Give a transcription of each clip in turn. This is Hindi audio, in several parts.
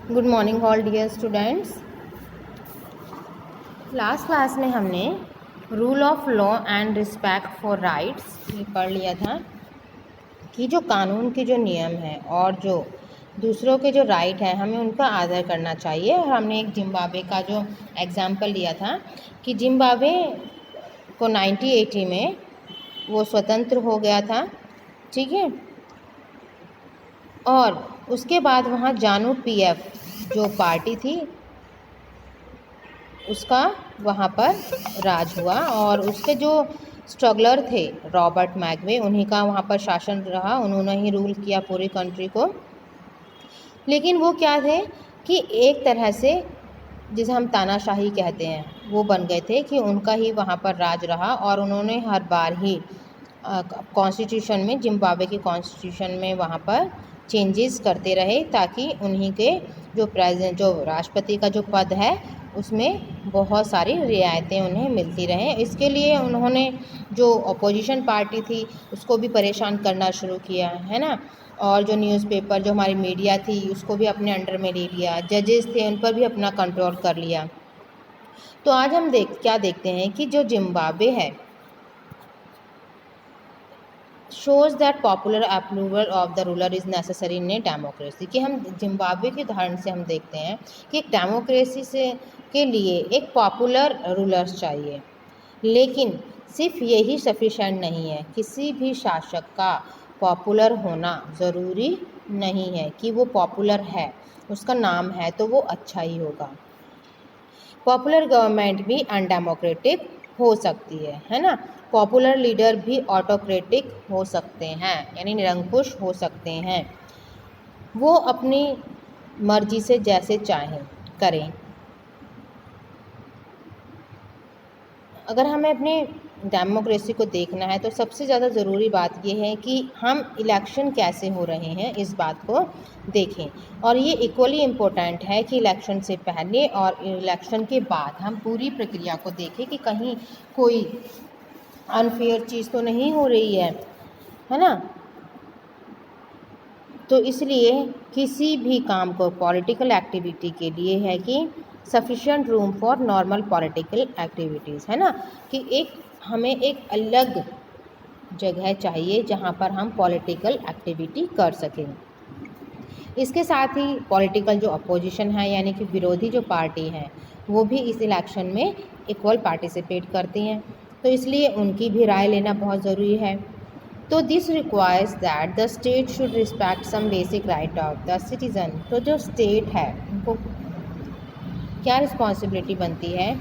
Good morning all dear students. Last class में हमने rule of law and respect for rights ये पढ़ लिया था कि जो कानून के जो नियम हैं और जो दूसरों के जो राइट है हमें उनका आदर करना चाहिए। और हमने एक जिम्बाब्वे का जो एग्जाम्पल लिया था कि जिम्बाब्वे को 1980 में वो स्वतंत्र हो गया था, ठीक है। और उसके बाद वहाँ जानू पीएफ जो पार्टी थी उसका वहाँ पर राज हुआ और उसके जो स्ट्रगलर थे रॉबर्ट मैगवे, उन्हीं का वहाँ पर शासन रहा, उन्होंने ही रूल किया पूरी कंट्री को। लेकिन वो क्या थे कि एक तरह से जिसे हम तानाशाही कहते हैं वो बन गए थे कि उनका ही वहाँ पर राज रहा और उन्होंने हर बार ही कॉन्स्टिट्यूशन में, जिम्बाब्वे की कॉन्स्टिट्यूशन में वहाँ पर चेंजेस करते रहे ताकि उन्हीं के जो प्रेसिडेंट जो राष्ट्रपति का जो पद है उसमें बहुत सारी रियायतें उन्हें मिलती रहें। इसके लिए उन्होंने जो अपोजिशन पार्टी थी उसको भी परेशान करना शुरू किया, है ना। और जो न्यूज़पेपर, जो हमारी मीडिया थी उसको भी अपने अंडर में ले लिया, जजेस थे उन पर भी अपना कंट्रोल कर लिया। तो आज हम क्या देखते हैं कि जो जिम्बाब्वे है shows that popular approval of the ruler is necessary in a democracy। कि हम जिम्बाब्वे के उदाहरण से हम देखते हैं कि एक डेमोक्रेसी से के लिए एक पॉपुलर रूलर्स चाहिए, लेकिन सिर्फ यही सफिशेंट नहीं है। किसी भी शासक का पॉपुलर होना ज़रूरी नहीं है कि वो पॉपुलर है, उसका नाम है तो वो अच्छा ही होगा। पॉपुलर गवर्नमेंट भी अनडेमोक्रेटिक हो सकती है ना। पॉपुलर लीडर भी ऑटोक्रेटिक हो सकते हैं, यानी निरंकुश हो सकते हैं। वो अपनी मर्जी से जैसे चाहें करें। अगर हमें अपनी डेमोक्रेसी को देखना है तो सबसे ज़्यादा ज़रूरी बात यह है कि हम इलेक्शन कैसे हो रहे हैं इस बात को देखें। और ये इक्वली इम्पोर्टेंट है कि इलेक्शन से पहले और इलेक्शन के बाद हम पूरी प्रक्रिया को देखें कि कहीं कोई अनफेयर चीज़ तो नहीं हो रही है ना। तो इसलिए किसी भी काम को पॉलिटिकल एक्टिविटी के लिए है कि sufficient room for normal political activities, है ना। कि हमें एक अलग जगह चाहिए जहाँ पर हम पॉलिटिकल एक्टिविटी कर सकें। इसके साथ ही पॉलिटिकल जो अपोजिशन है यानी कि विरोधी जो पार्टी हैं वो भी इस इलेक्शन में इक्वल पार्टिसिपेट करती हैं, तो इसलिए उनकी भी राय लेना बहुत ज़रूरी है। तो this requires that the state should respect some basic right of the citizen. तो जो स्टेट है उनको क्या रिस्पॉन्सिबिलिटी बनती है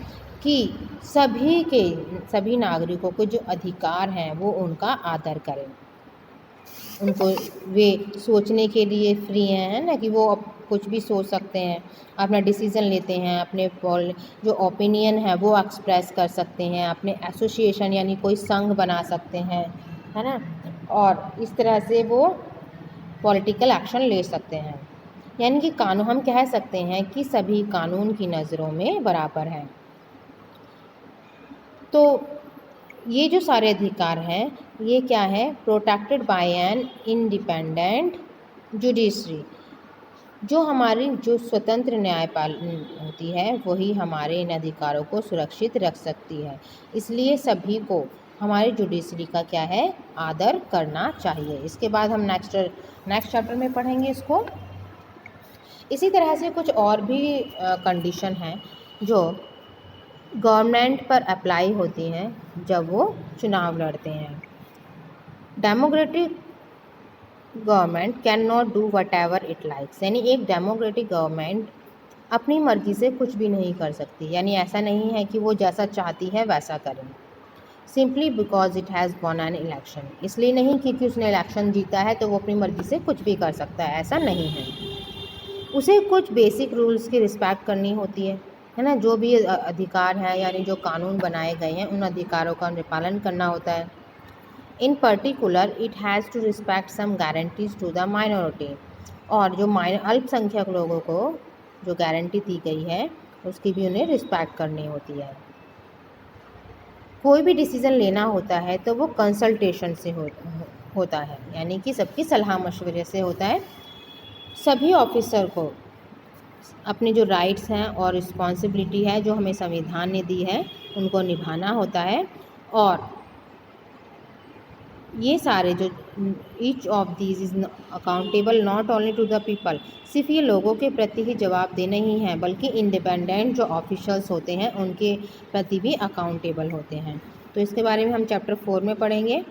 कि सभी नागरिकों को जो अधिकार हैं वो उनका आदर करें। उनको वे सोचने के लिए फ्री हैं, है ना, कि वो कुछ भी सोच सकते हैं, अपना डिसीज़न लेते हैं, अपने जो ओपिनियन है वो एक्सप्रेस कर सकते हैं, अपने एसोसिएशन यानी कोई संघ बना सकते हैं, है ना। और इस तरह से वो पॉलिटिकल एक्शन ले सकते हैं। यानी कि कानून, हम कह सकते हैं कि सभी कानून की नज़रों में बराबर हैं। तो ये जो सारे अधिकार हैं ये क्या है, protected by an independent judiciary. जो हमारी जो स्वतंत्र न्यायपालन होती है वही हमारे इन अधिकारों को सुरक्षित रख सकती है। इसलिए सभी को हमारी जुडिशरी का क्या है, आदर करना चाहिए। इसके बाद हम नेक्स्ट चैप्टर में पढ़ेंगे इसको। इसी तरह से कुछ और भी कंडीशन हैं जो गवर्नमेंट पर अप्लाई होती हैं जब वो चुनाव लड़ते हैं। Democratic government can not do what ever it likes. यानी एक डेमोक्रेटिक गवर्नमेंट अपनी मर्जी से कुछ भी नहीं कर सकती, यानी ऐसा नहीं है कि वो जैसा चाहती है वैसा करें। Simply because it has won an election. इसलिए नहीं क्योंकि उसने इलेक्शन जीता है तो वो अपनी मर्जी से कुछ भी कर सकता है, ऐसा नहीं है। उसे कुछ बेसिक रूल्स की रिस्पेक्ट करनी होती है ना। जो भी अधिकार हैं यानी जो कानून बनाए गए हैं उन अधिकारों का पालन करना होता है। In particular it has to respect some guarantees to the minority. और जो अल्पसंख्यक लोगों को जो गारंटी दी गई है उसकी भी उन्हें रिस्पेक्ट करनी होती है। कोई भी डिसीज़न लेना होता है तो वो कंसल्टेशन से होता है, यानी कि सबकी सलाह मशवरे से होता है। सभी ऑफिसर को अपने जो राइट्स हैं और रिस्पॉन्सिबिलिटी है जो हमें संविधान ने दी है उनको निभाना होता है। और ये सारे जो each of these is accountable not only to the people, सिर्फ ये लोगों के प्रति ही जवाबदेह नहीं है बल्कि इंडिपेंडेंट जो ऑफिशियल्स होते हैं उनके प्रति भी अकाउंटेबल होते हैं। तो इसके बारे में हम चैप्टर 4 में पढ़ेंगे।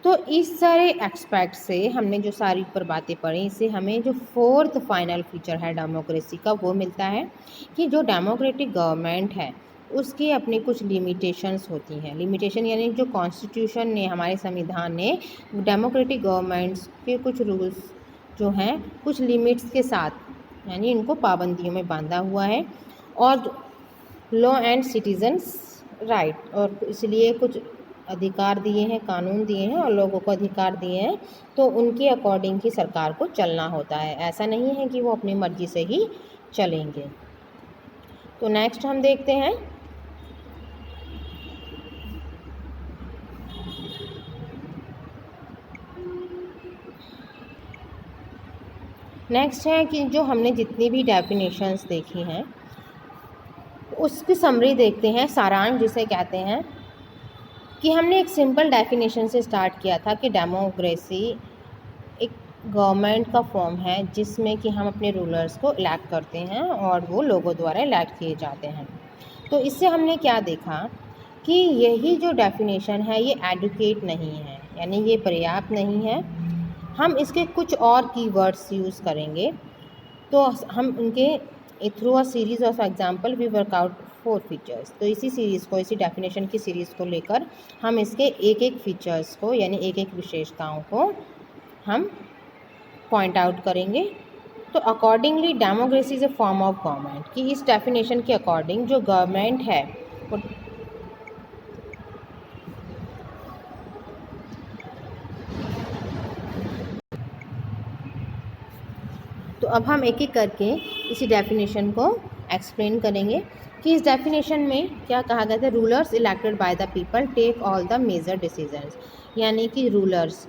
तो इस सारे एक्सपेक्ट से हमने जो सारी ऊपर बातें पढ़ी, इससे हमें जो फोर्थ फाइनल फीचर है डेमोक्रेसी का वो मिलता है कि जो डेमोक्रेटिक गवर्नमेंट है उसकी अपनी कुछ लिमिटेशंस होती हैं। लिमिटेशन यानी जो कॉन्स्टिट्यूशन ने, हमारे संविधान ने डेमोक्रेटिक गवर्नमेंट्स के कुछ रूल्स जो हैं कुछ लिमिट्स के साथ यानी इनको पाबंदियों में बांधा हुआ है। और लॉ एंड सिटीजन्स राइट, और इसलिए कुछ अधिकार दिए हैं, कानून दिए हैं और लोगों को अधिकार दिए हैं, तो उनके अकॉर्डिंग ही सरकार को चलना होता है। ऐसा नहीं है कि वो अपनी मर्जी से ही चलेंगे। तो नेक्स्ट हम देखते हैं नेक्स्ट है कि जो हमने जितनी भी डेफिनेशंस देखी हैं उसकी समरी देखते हैं, सारांश जिसे कहते हैं। कि हमने एक सिंपल डेफिनेशन से स्टार्ट किया था कि डेमोक्रेसी एक गवर्नमेंट का फॉर्म है जिसमें कि हम अपने रूलर्स को इलेक्ट करते हैं और वो लोगों द्वारा इलेक्ट किए जाते हैं। तो इससे हमने क्या देखा कि यही जो डेफिनेशन है ये एडुकेट नहीं है, यानी ये पर्याप्त नहीं है। हम इसके कुछ और कीवर्ड्स यूज़ करेंगे। तो हम उनके through a series of example we work out 4 features. तो इसी सीरीज़ को, इसी डेफिनेशन की सीरीज़ को लेकर हम इसके एक एक फीचर्स को यानी एक एक विशेषताओं को हम पॉइंट आउट करेंगे। तो accordingly democracy is a form of government, कि इस डेफिनेशन के अकॉर्डिंग जो गवर्नमेंट है वो तो अब हम एक एक करके इसी डेफिनेशन को एक्सप्लेन करेंगे कि इस डेफिनेशन में क्या कहा गया था। Rulers elected by the people take all the major decisions, यानी कि रूलर्स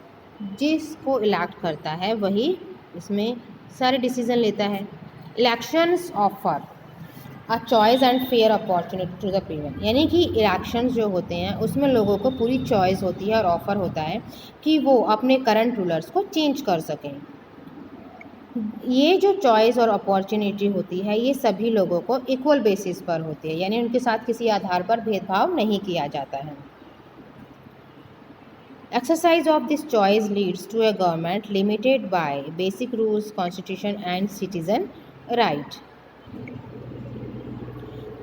जिसको इलेक्ट करता है वही इसमें सारे डिसीजन लेता है। Elections offer a choice and fair opportunity to the people, यानी कि इलेक्शंस जो होते हैं उसमें लोगों को पूरी चॉइस होती है और ऑफ़र होता है कि वो अपने करंट रूलर्स को चेंज कर सकें। ये जो चॉइस और अपॉर्चुनिटी होती है ये सभी लोगों को इक्वल बेसिस पर होती है, यानी उनके साथ किसी आधार पर भेदभाव नहीं किया जाता है। Exercise of this choice leads to a government limited by basic rules, constitution and citizen right.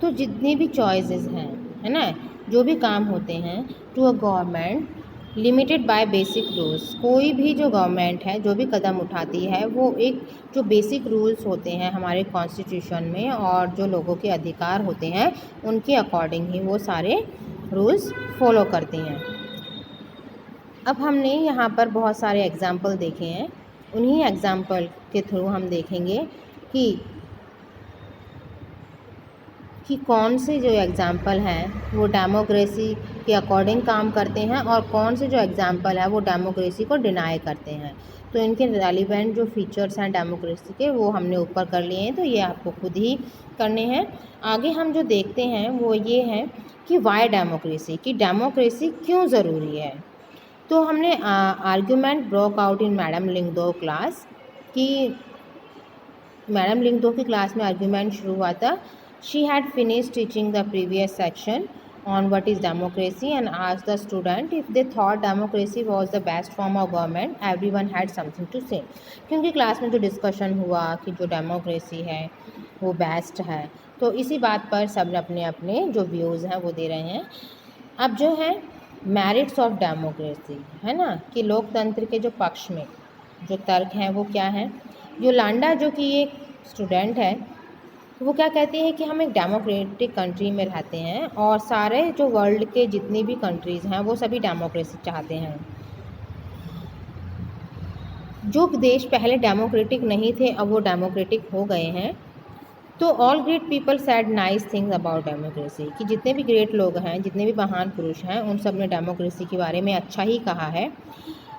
तो जितनी भी चॉइसेस हैं, है ना, जो भी काम होते हैं, to a government limited by basic rules, कोई भी जो गवर्नमेंट है जो भी कदम उठाती है वो एक जो बेसिक रूल्स होते हैं हमारे कॉन्स्टिट्यूशन में और जो लोगों के अधिकार होते हैं उनके अकॉर्डिंग ही वो सारे रूल्स फॉलो करती हैं। अब हमने यहाँ पर बहुत सारे एग्जाम्पल देखे हैं, उन्हीं एग्जाम्पल के थ्रू हम देखेंगे कि कौन से जो एग्ज़ाम्पल हैं वो डेमोक्रेसी के अकॉर्डिंग काम करते हैं और कौन से जो एग्ज़ाम्पल है वो डेमोक्रेसी को डिनाई करते हैं। तो इनके रेलिवेंट जो फीचर्स हैं डेमोक्रेसी के वो हमने ऊपर कर लिए हैं, तो ये आपको खुद ही करने हैं। आगे हम जो देखते हैं वो ये है कि वाई डेमोक्रेसी, कि डेमोक्रेसी क्यों ज़रूरी है। तो हमने argument broke out in madam Lyngdoh class, कि मैडम लिंगदो की क्लास में आर्ग्यूमेंट शुरू हुआ था। She had finished teaching the previous section on what is democracy and asked the student if they thought democracy was the best form of government. Everyone had something to say. क्योंकि क्लास में जो डिस्कशन हुआ कि जो डेमोक्रेसी है वो बेस्ट है, तो इसी बात पर सब अपने अपने जो व्यूज़ हैं वो दे रहे हैं। अब जो है मेरिट्स ऑफ डेमोक्रेसी, है ना, कि लोकतंत्र के जो पक्ष में जो तर्क हैं वो क्या हैं। योलांडा जो कि एक स्टूडेंट है वो क्या कहती है कि हम एक डेमोक्रेटिक कंट्री में रहते हैं और सारे जो वर्ल्ड के जितनी भी कंट्रीज़ हैं वो सभी डेमोक्रेसी चाहते हैं। जो देश पहले डेमोक्रेटिक नहीं थे अब वो डेमोक्रेटिक हो गए हैं। तो all great people sad nice things about democracy, कि जितने भी ग्रेट लोग हैं, जितने भी महान पुरुष हैं, उन सब ने डेमोक्रेसी के बारे में अच्छा ही कहा है।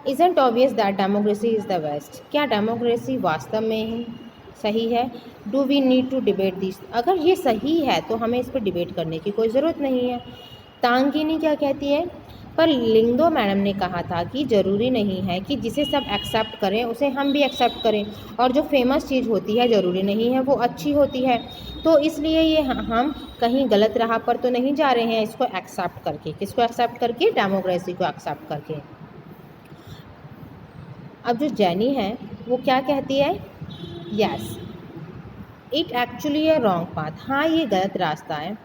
Isn't obvious that democracy is the best, क्या डेमोक्रेसी वास्तव में सही है। Do we need to debate this, अगर ये सही है तो हमें इस पर डिबेट करने की कोई ज़रूरत नहीं है। तांगिनी क्या कहती है, पर लिंगदो मैडम ने कहा था कि ज़रूरी नहीं है कि जिसे सब एक्सेप्ट करें उसे हम भी एक्सेप्ट करें, और जो फेमस चीज़ होती है ज़रूरी नहीं है वो अच्छी होती है। तो इसलिए ये हम कहीं गलत राह पर तो नहीं जा रहे हैं इसको एक्सेप्ट करके। किसको एक्सेप्ट करके? डेमोक्रेसी को एक्सेप्ट करके। अब जो जैनी है वो क्या कहती है? Yes it actually a wrong path, हाँ ये गलत रास्ता है।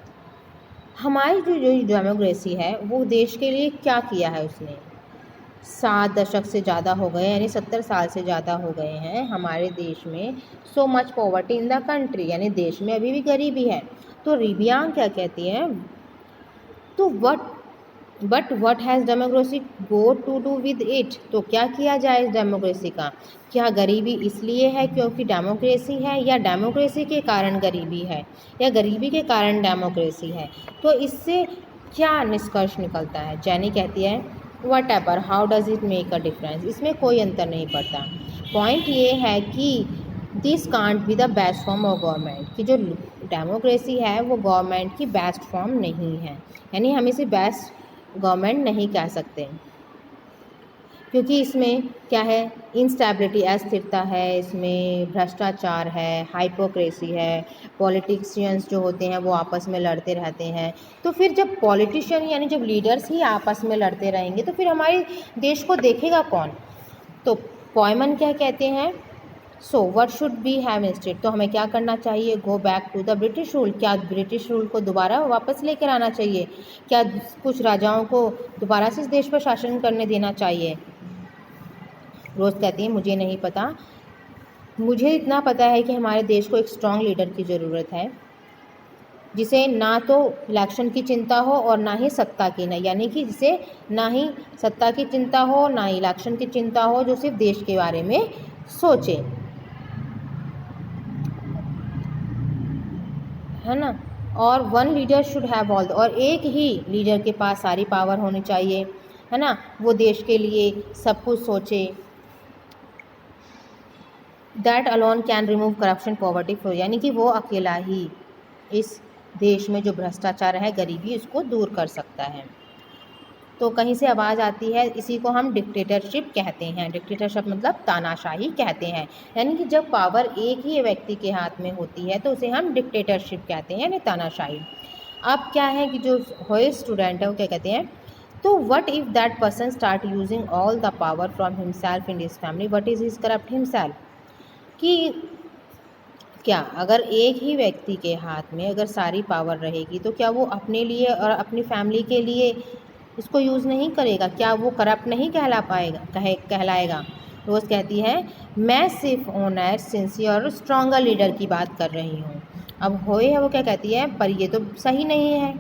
हमारी जो डेमोक्रेसी है वो देश के लिए क्या किया है उसने, 7 दशक से ज़्यादा हो गए, यानी 70 साल से ज़्यादा हो गए हैं हमारे देश में। So much poverty in the country, यानी देश में अभी भी गरीबी है। तो रिबियांग क्या कहती है, तो but what has democracy go to do with it, तो क्या किया जाए इस डेमोक्रेसी का? क्या गरीबी इसलिए है क्योंकि डेमोक्रेसी है, या डेमोक्रेसी के कारण गरीबी है, या गरीबी के कारण डेमोक्रेसी है? तो इससे क्या निष्कर्ष निकलता है? जैनी कहती है what ever how does it make a difference, इसमें कोई अंतर नहीं पड़ता। पॉइंट ये है कि this can't be the best form of government, कि जो डेमोक्रेसी है वो गवर्नमेंट की बेस्ट फॉर्म नहीं है, यानी हम इसे बेस्ट गवर्नमेंट नहीं कह सकते, क्योंकि इसमें क्या है, इंस्टेबिलिटी अस्थिरता है, इसमें भ्रष्टाचार है, हाइपोक्रेसी है, पॉलिटिशियंस जो होते हैं वो आपस में लड़ते रहते हैं। तो फिर जब पॉलिटिशियन यानी जब लीडर्स ही आपस में लड़ते रहेंगे तो फिर हमारे देश को देखेगा कौन? तो पॉयमन क्या कहते हैं, so what should be have instead, तो हमें क्या करना चाहिए? Go back to the British rule, क्या ब्रिटिश रूल को दोबारा वापस लेकर आना चाहिए? क्या कुछ राजाओं को दोबारा से इस देश पर शासन करने देना चाहिए? रोज़ कहती है मुझे नहीं पता, मुझे इतना पता है कि हमारे देश को एक स्ट्रॉन्ग लीडर की ज़रूरत है, जिसे ना तो इलेक्शन की चिंता हो और ना ही सत्ता की, ना यानी कि जिसे ना ही सत्ता की चिंता हो ना ही इलेक्शन की चिंता हो, जो सिर्फ देश के बारे में सोचे, है ना। और one leader should have all, और एक ही लीडर के पास सारी पावर होनी चाहिए, है ना, वो देश के लिए सब कुछ सोचे। That alone can remove corruption poverty from, यानी कि वो अकेला ही इस देश में जो भ्रष्टाचार है, गरीबी, उसको दूर कर सकता है। तो कहीं से आवाज़ आती है, इसी को हम डिक्टेटरशिप कहते हैं। डिक्टेटरशिप मतलब तानाशाही कहते हैं, यानी कि जब पावर एक ही व्यक्ति के हाथ में होती है तो उसे हम डिक्टेटरशिप कहते हैं, यानी तानाशाही। अब क्या है कि जो होए स्टूडेंट है वो क्या कहते हैं, तो what if that person start using all the power from himself in his family, what is his corrupt himself, कि क्या अगर एक ही व्यक्ति के हाथ में अगर सारी पावर रहेगी तो क्या वो अपने लिए और अपनी फैमिली के लिए इसको यूज़ नहीं करेगा? क्या वो करप्ट नहीं कहलाएगा? रोज़ कहती है मैं सिर्फ ऑनेस्ट, सिंसियर और स्ट्रॉन्गर लीडर की बात कर रही हूँ। अब होए है वो क्या कहती है, पर ये तो सही नहीं है।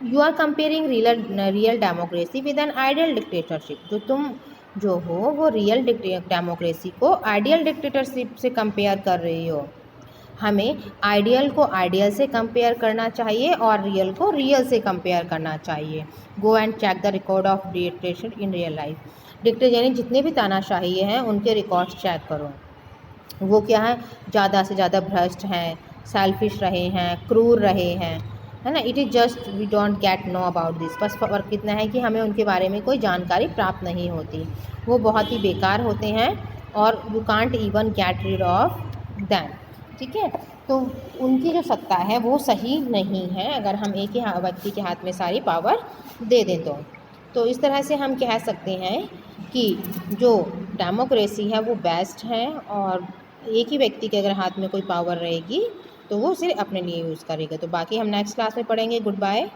You are comparing real democracy with an ideal dictatorship, जो तुम जो हो वो रियल डेमोक्रेसी को आइडियल डिक्टेटरशिप से कंपेयर कर रही हो। हमें आइडियल को आइडियल से कंपेयर करना चाहिए और रियल को रियल से कंपेयर करना चाहिए। Go and check the record of dictatorship in real life, dictator यानी जितने भी तानाशाही हैं उनके रिकॉर्ड्स चेक करो, वो क्या है, ज़्यादा से ज़्यादा भ्रष्ट हैं, सेल्फिश रहे हैं, क्रूर रहे हैं, है ना। It is just we don't get know about this, बस फर्क इतना है कि हमें उनके बारे में कोई जानकारी प्राप्त नहीं होती, वो बहुत ही बेकार होते हैं और you can't even get rid of them, ठीक है। तो उनकी जो सत्ता है वो सही नहीं है अगर हम एक ही व्यक्ति के हाथ में सारी पावर दे दें तो इस तरह से हम कह सकते हैं कि जो डेमोक्रेसी है वो बेस्ट है, और एक ही व्यक्ति के अगर हाथ में कोई पावर रहेगी तो वो सिर्फ अपने लिए यूज़ करेगा। तो बाकी हम नेक्स्ट क्लास में पढ़ेंगे। Good bye.